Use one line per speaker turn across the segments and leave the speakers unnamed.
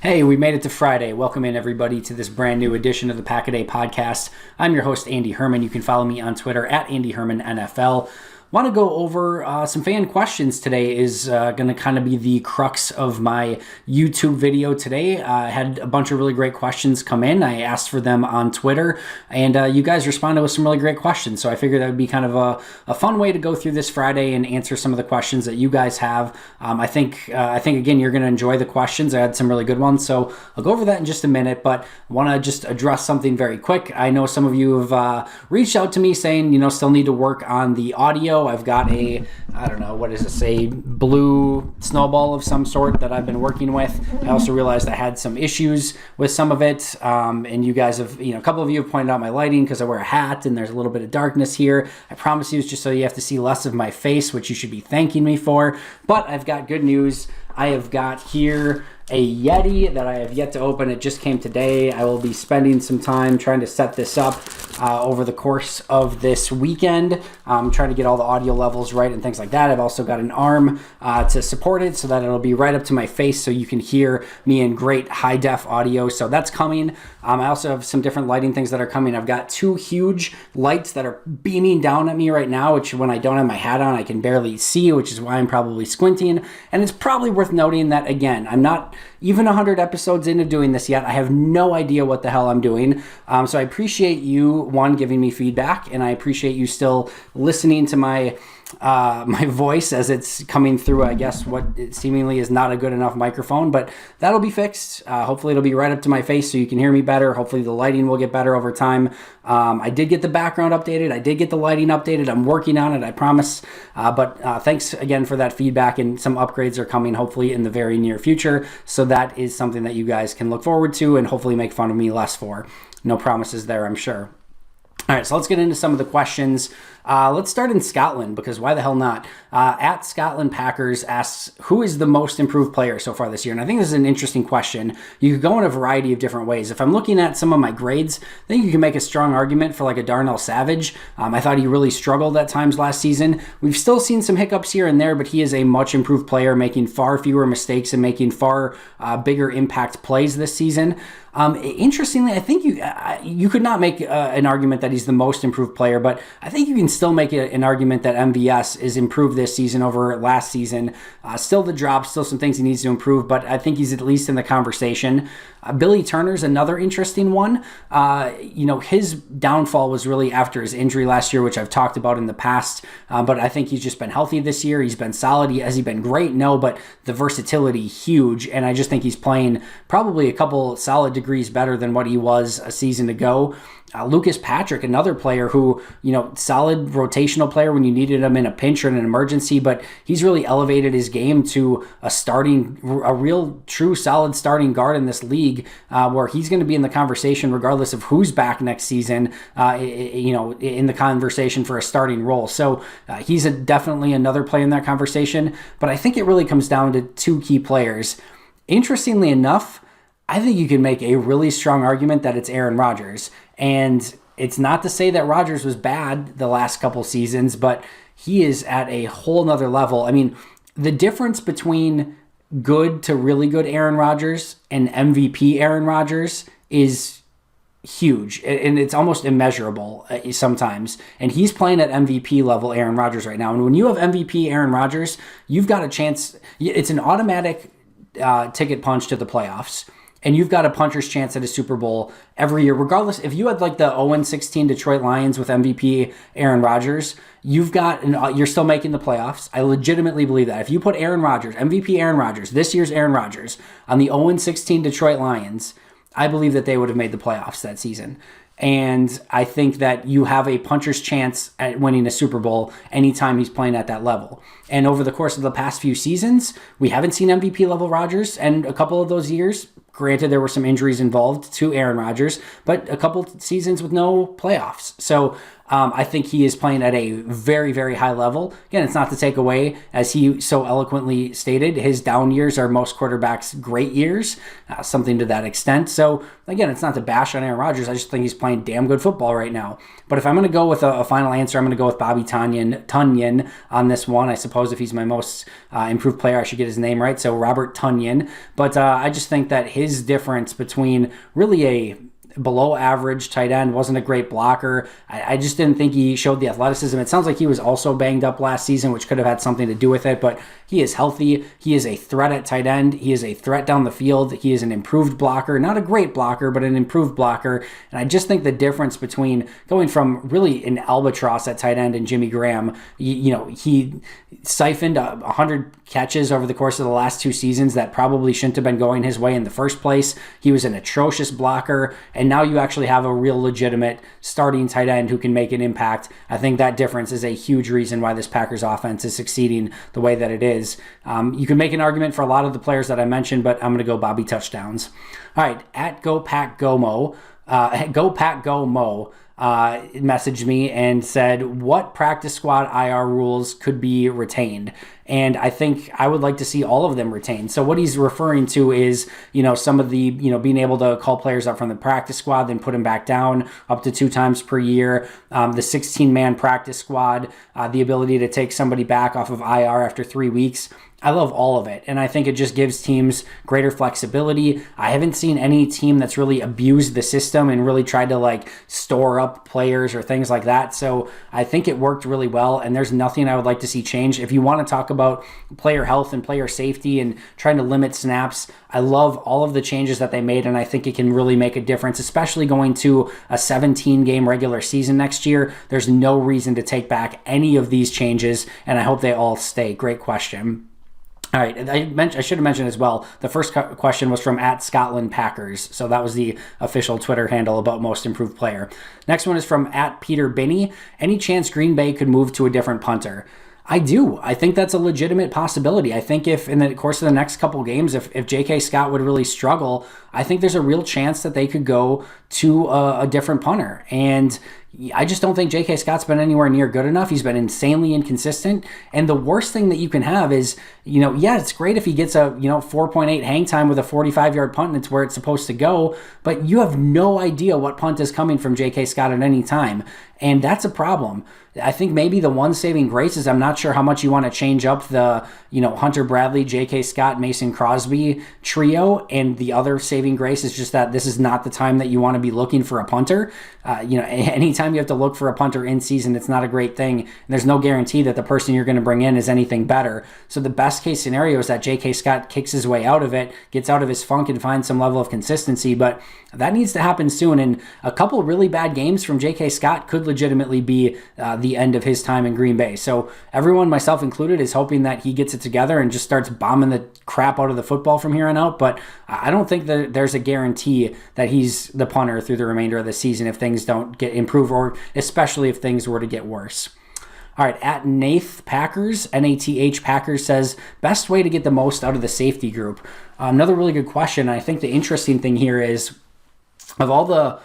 Hey, we made it to Friday. Welcome in, everybody, to this brand new edition of the Pack-A-Day podcast. I'm your host, Andy Herman. You can follow me on Twitter at AndyHermanNFL. Want to go over some fan questions today is going to kind of be the crux of my YouTube video today. I had a bunch of really great questions come in. I asked for them on Twitter, and you guys responded with some really great questions. So I figured that would be kind of a fun way to go through this Friday and answer some of the questions that you guys have. I think again, you're going to enjoy the questions. I had some really good ones, so I'll go over that in just a minute, but I want to just address something very quick. I know some of you have reached out to me saying, still need to work on the audio. I've got a blue Snowball of some sort that I've been working with. I also realized I had some issues with some of it, and you guys have, a couple of you have pointed out my lighting because I wear a hat and there's a little bit of darkness here. I promise you it's just so you have to see less of my face, which you should be thanking me for. But I've got good news. I have got here a Yeti that I have yet to open. It just came today. I will be spending some time trying to set this up over the course of this weekend. Trying to get all the audio levels right and things like that. I've also got an arm to support it so that it'll be right up to my face so you can hear me in great high def audio. So that's coming. I also have some different lighting things that are coming. I've got two huge lights that are beaming down at me right now, which when I don't have my hat on, I can barely see, which is why I'm probably squinting. And it's probably worth noting that, again, I'm not even 100 episodes into doing this yet. I have no idea what the hell I'm doing. So I appreciate you, one, giving me feedback, and I appreciate you still listening to my voice as it's coming through, I guess, what seemingly is not a good enough microphone, but that'll be fixed. Hopefully it'll be right up to my face so you can hear me better. Hopefully the lighting will get better over time. I did get the background updated. I did get the lighting updated. I'm working on it, I promise. But thanks again for that feedback, and some upgrades are coming hopefully in the very near future. So that is something that you guys can look forward to and hopefully make fun of me less for. No promises there, I'm sure. All right, so let's get into some of the questions. Let's start in Scotland, because why the hell not? At Scotland Packers asks, who is the most improved player so far this year? And I think this is an interesting question. You could go in a variety of different ways. If I'm looking at some of my grades, I think you can make a strong argument for like a Darnell Savage. I thought he really struggled at times last season. We've still seen some hiccups here and there, but he is a much improved player, making far fewer mistakes and making far bigger impact plays this season. Interestingly, I think you could not make an argument that he's the most improved player, but I think you can still make an argument that MVS is improved this season over last season. Still the drop, still some things he needs to improve, but I think he's at least in the conversation. Billy Turner's another interesting one. His downfall was really after his injury last year, which I've talked about in the past, but I think he's just been healthy this year. He's been solid. Has he been great? No, but the versatility, huge, and I just think he's playing probably a couple solid degrees better than what he was a season ago. Lucas Patrick, another player who, solid rotational player when you needed him in a pinch or in an emergency, but he's really elevated his game to a real true solid starting guard in this league, where he's going to be in the conversation regardless of who's back next season, in the conversation for a starting role. So he's definitely another player in that conversation, but I think it really comes down to two key players. Interestingly enough, I think you can make a really strong argument that it's Aaron Rodgers. And it's not to say that Rodgers was bad the last couple seasons, but he is at a whole nother level. I mean, the difference between good to really good Aaron Rodgers and MVP Aaron Rodgers is huge, and it's almost immeasurable sometimes. And he's playing at MVP level Aaron Rodgers right now. And when you have MVP Aaron Rodgers, you've got a chance. It's an automatic ticket punch to the playoffs. And you've got a puncher's chance at a Super Bowl every year, regardless. If you had like the 0-16 Detroit Lions with MVP Aaron Rodgers, you're still making the playoffs. I legitimately believe that. If you put Aaron Rodgers, MVP Aaron Rodgers, this year's Aaron Rodgers, on the 0-16 Detroit Lions, I believe that they would have made the playoffs that season. And I think that you have a puncher's chance at winning a Super Bowl anytime he's playing at that level. And over the course of the past few seasons, we haven't seen MVP level Rodgers, and a couple of those years, granted, there were some injuries involved to Aaron Rodgers, but a couple seasons with no playoffs. So I think he is playing at a very, very high level. Again, it's not to take away, as he so eloquently stated, his down years are most quarterbacks' great years, something to that extent. So again, it's not to bash on Aaron Rodgers. I just think he's playing damn good football right now. But if I'm going to go with a final answer, I'm going to go with Bobby Tonyan on this one. I suppose if he's my most improved player, I should get his name right. So Robert Tonyan. But I just think that his difference between really a below average tight end, wasn't a great blocker. I just didn't think he showed the athleticism. It sounds like he was also banged up last season, which could have had something to do with it, but he is healthy. He is a threat at tight end. He is a threat down the field. He is an improved blocker, not a great blocker, but an improved blocker. And I just think the difference between going from really an albatross at tight end and Jimmy Graham, he siphoned 100 catches over the course of the last 2 seasons that probably shouldn't have been going his way in the first place. He was an atrocious blocker, and now you actually have a real legitimate starting tight end who can make an impact. I think that difference is a huge reason why this Packers offense is succeeding the way that it is. You can make an argument for a lot of the players that I mentioned, but I'm going to go Bobby touchdowns. All right, at Go Pack Go Mo, messaged me and said, what practice squad IR rules could be retained? And I think I would like to see all of them retained. So what he's referring to is, some of the, being able to call players up from the practice squad, then put them back down up to 2 times per year. The 16-man practice squad, the ability to take somebody back off of IR after 3 weeks. I love all of it, and I think it just gives teams greater flexibility. I haven't seen any team that's really abused the system and really tried to store up players or things like that. So I think it worked really well, and there's nothing I would like to see change. If you want to talk about player health and player safety and trying to limit snaps, I love all of the changes that they made, and I think it can really make a difference, especially going to a 17-game regular season next year. There's no reason to take back any of these changes, and I hope they all stay. Great question. All right, I should have mentioned as well, the first question was from at Scotland Packers. So that was the official Twitter handle about most improved player. Next one is from at Peter Binney. Any chance Green Bay could move to a different punter? I do. I think that's a legitimate possibility. I think if in the course of the next couple games, if J.K. Scott would really struggle, I think there's a real chance that they could go to a different punter. And I just don't think J.K. Scott's been anywhere near good enough. He's been insanely inconsistent. And the worst thing that you can have is, it's great if he gets a, 4.8 hang time with a 45-yard punt and it's where it's supposed to go, but you have no idea what punt is coming from J.K. Scott at any time. And that's a problem. I think maybe the one saving grace is I'm not sure how much you want to change up the, Hunter Bradley, J.K. Scott, Mason Crosby trio. And the other saving grace is just that this is not the time that you want to be looking for a punter. Anytime you have to look for a punter in season, it's not a great thing. And there's no guarantee that the person you're going to bring in is anything better. So the best case scenario is that J.K. Scott kicks his way out of it, gets out of his funk and finds some level of consistency. But that needs to happen soon. And a couple really bad games from J.K. Scott could legitimately be the end of his time in Green Bay. So everyone, myself included, is hoping that he gets it together and just starts bombing the crap out of the football from here on out. But I don't think that there's a guarantee that he's the punter through the remainder of the season if things don't get improved, or especially if things were to get worse. All right, at Nath Packers, Nath Packers says, best way to get the most out of the safety group. Another really good question. I think the interesting thing here is, of all the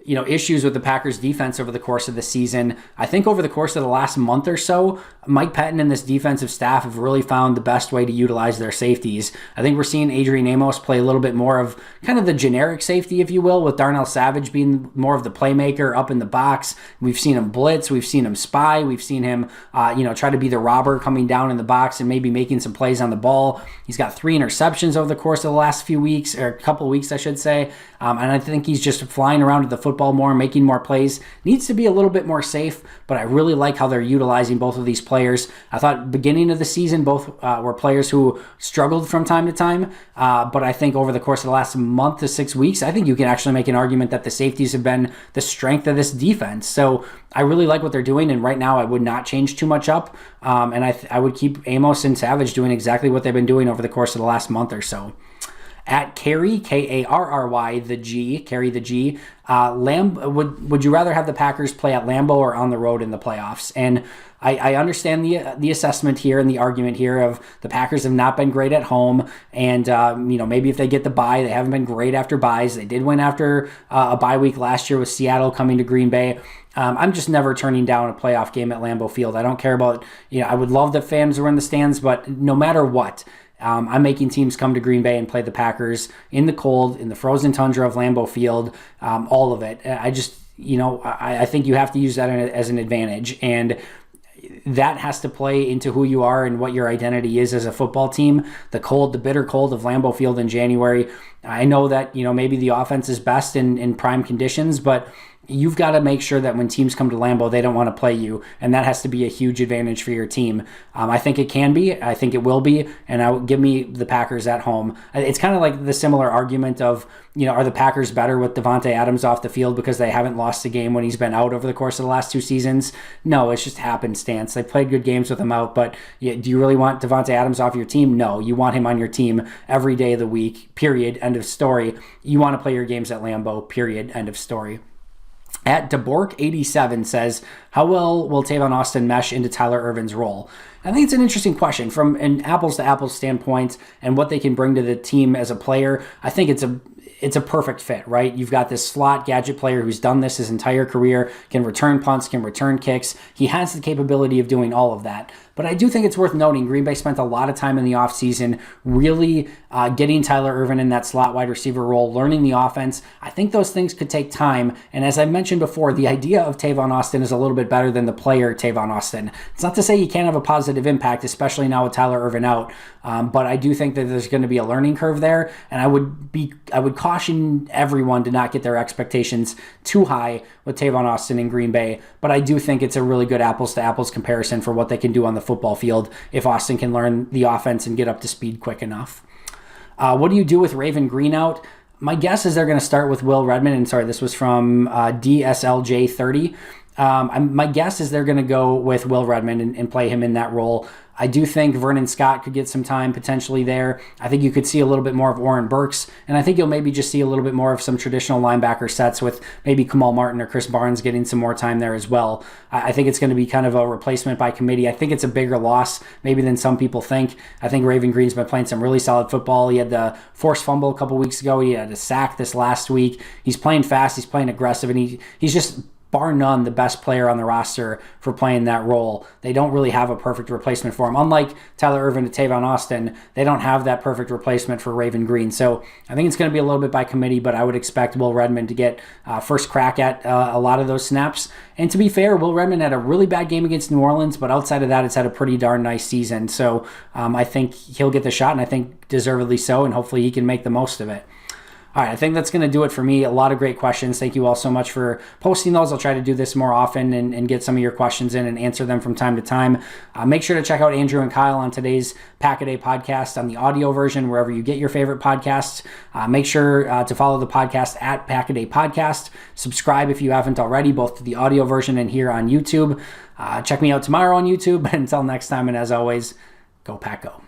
issues with the Packers defense over the course of the season, I think over the course of the last month or so, Mike Pettin and this defensive staff have really found the best way to utilize their safeties. I think we're seeing Adrian Amos play a little bit more of kind of the generic safety, if you will, with Darnell Savage being more of the playmaker up in the box. We've seen him blitz, we've seen him spy, we've seen him try to be the robber coming down in the box and maybe making some plays on the ball. He's got 3 interceptions over the course of the last few weeks, or a couple of weeks, I should say. And I think he's just flying around with the football more, making more plays. Needs to be a little bit more safe, but I really like how they're utilizing both of these players. I thought beginning of the season, both were players who struggled from time to time, but I think over the course of the last month to 6 weeks, I think you can actually make an argument that the safeties have been the strength of this defense. So I really like what they're doing, and right now I would not change too much up, and I would keep Amos and Savage doing exactly what they've been doing over the course of the last month or so. At Carey, Karry, the G, Carry the G. Would you rather have the Packers play at Lambeau or on the road in the playoffs? And I understand the assessment here and the argument here of the Packers have not been great at home, and maybe if they get the bye, they haven't been great after byes. They did win after a bye week last year with Seattle coming to Green Bay. I'm just never turning down a playoff game at Lambeau Field. I don't care about, I would love that fans were in the stands, but no matter what, I'm making teams come to Green Bay and play the Packers in the cold, in the frozen tundra of Lambeau Field, all of it. I think you have to use that as an advantage, and that has to play into who you are and what your identity is as a football team. The bitter cold of Lambeau Field in January. I know that, maybe the offense is best in prime conditions, but you've got to make sure that when teams come to Lambeau, they don't want to play you, and that has to be a huge advantage for your team. I think it can be. I think it will be, and give me the Packers at home. It's kind of like the similar argument of, are the Packers better with Davante Adams off the field because they haven't lost a game when he's been out over the course of the last 2 seasons? No, it's just happenstance. They played good games with him out, but do you really want Davante Adams off your team? No, you want him on your team every day of the week, period, end of story. You want to play your games at Lambeau, period, end of story. At DeBork87 says, how well will Tavon Austin mesh into Tyler Ervin's role? I think it's an interesting question from an apples-to-apples standpoint and what they can bring to the team as a player. I think it's a perfect fit, right? You've got this slot gadget player who's done this his entire career, can return punts, can return kicks. He has the capability of doing all of that. But I do think it's worth noting Green Bay spent a lot of time in the offseason really getting Tyler Ervin in that slot wide receiver role, learning the offense. I think those things could take time. And as I mentioned before, the idea of Tavon Austin is a little bit better than the player Tavon Austin. It's not to say he can't have a positive impact, especially now with Tyler Ervin out. But I do think that there's going to be a learning curve there. And I would caution everyone to not get their expectations too high with Tavon Austin in Green Bay. But I do think it's a really good apples-to-apples comparison for what they can do on the football field if Austin can learn the offense and get up to speed quick enough. What do you do with Raven Green out? My guess is they're going to start with Will Redmond. And sorry, this was from DSLJ30. My guess is they're going to go with Will Redmond and play him in that role. I do think Vernon Scott could get some time potentially there. I think you could see a little bit more of Oren Burks, and I think you'll maybe just see a little bit more of some traditional linebacker sets with maybe Kamal Martin or Chris Barnes getting some more time there as well. I think it's going to be kind of a replacement by committee. I think it's a bigger loss maybe than some people think. I think Raven Green's been playing some really solid football. He had the forced fumble a couple weeks ago. He had a sack this last week. He's playing fast. He's playing aggressive, and he's just bar none the best player on the roster for playing that role. They don't really have a perfect replacement for him. Unlike Tyler Ervin and Tavon Austin, they don't have that perfect replacement for Raven Green. So I think it's going to be a little bit by committee, but I would expect Will Redmond to get first crack at a lot of those snaps. And to be fair, Will Redmond had a really bad game against New Orleans, but outside of that, it's had a pretty darn nice season. So I think he'll get the shot, and I think deservedly so, and hopefully he can make the most of it. All right, I think that's going to do it for me. A lot of great questions. Thank you all so much for posting those. I'll try to do this more often and get some of your questions in and answer them from time to time. Make sure to check out Andrew and Kyle on today's Pack-A-Day podcast on the audio version, wherever you get your favorite podcasts. Make sure to follow the podcast at Pack-A-Day Podcast. Subscribe if you haven't already, both to the audio version and here on YouTube. Check me out tomorrow on YouTube. But until next time, and as always, go Pack Go.